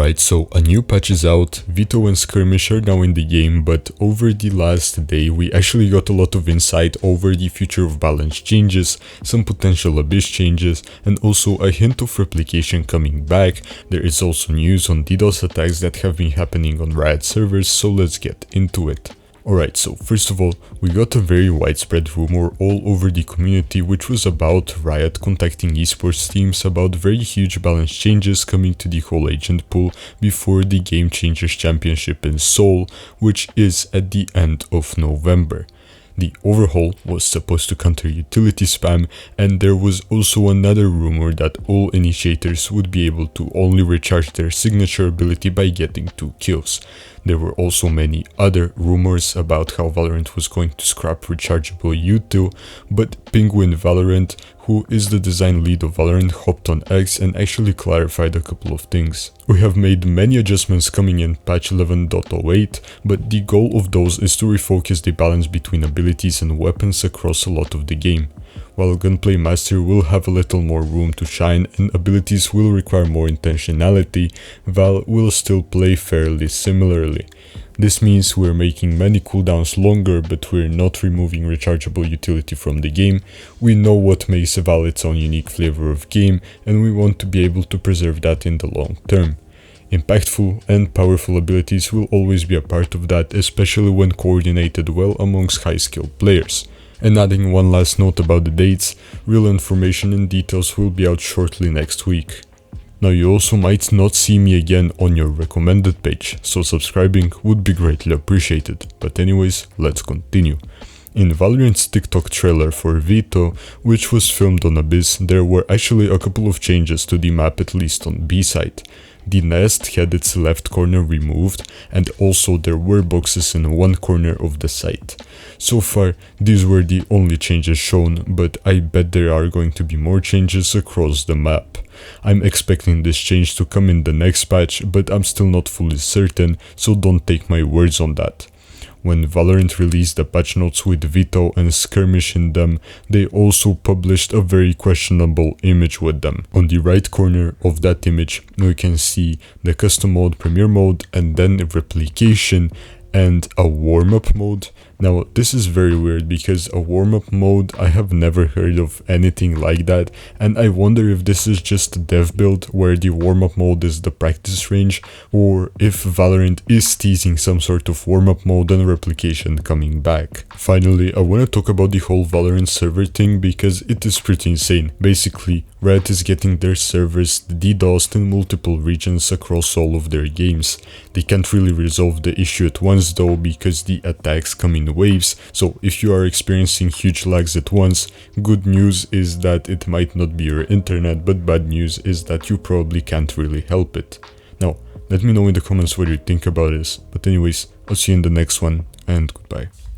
Alright, so a new patch is out. Veto and Skirmish are now in the game, but over the last day we actually got a lot of insight over the future of balance changes, some potential abyss changes, and also a hint of replication coming back. There is also news on DDoS attacks that have been happening on Riot servers, so let's get into it. Alright, so first of all, we got a very widespread rumor all over the community which was about Riot contacting esports teams about very huge balance changes coming to the whole agent pool before the Game Changers Championship in Seoul, which is at the end of November. The Overhaul was supposed to counter utility spam, and there was also another rumor that all initiators would be able to only recharge their signature ability by getting 2 kills. There were also many other rumors about how Valorant was going to scrap rechargeable util, but Penguin Valorant, who is the design lead of Valorant, hopped on X and actually clarified a couple of things. We have made many adjustments coming in patch 11.08, but the goal of those is to refocus the balance between abilities and weapons across a lot of the game. While Gunplay Master will have a little more room to shine and abilities will require more intentionality, Val will still play fairly similarly. This means we're making many cooldowns longer, but we're not removing rechargeable utility from the game. We know what makes Val its own unique flavor of game, and we want to be able to preserve that in the long term. Impactful and powerful abilities will always be a part of that, especially when coordinated well amongst high-skilled players. And adding one last note about the dates, real information and details will be out shortly next week. Now you also might not see me again on your recommended page, so subscribing would be greatly appreciated. But anyways, let's continue. In Valorant's TikTok trailer for Veto, which was filmed on Abyss, there were actually a couple of changes to the map, at least on B side. The nest had its left corner removed, and also there were boxes in one corner of the site. So far, these were the only changes shown, but I bet there are going to be more changes across the map. I'm expecting this change to come in the next patch, but I'm still not fully certain, so don't take my words on that. When Valorant released the patch notes with Veto and Skirmish in them, they also published a very questionable image with them. On the right corner of that image, we can see the custom mode, premier mode, and then replication and a warm-up mode. Now this is very weird because a warm-up mode, I have never heard of anything like that, and I wonder if this is just a dev build where the warm-up mode is the practice range, or if Valorant is teasing some sort of warm-up mode and replication coming back. Finally, I want to talk about the whole Valorant server thing because it is pretty insane. Basically, Riot is getting their servers DDoSed in multiple regions across all of their games. They can't really resolve the issue at once though because the attacks come in waves, so if you are experiencing huge lags at once, good news is that it might not be your internet, but bad news is that you probably can't really help it. Now, let me know in the comments what you think about this, but anyways, I'll see you in the next one, and goodbye.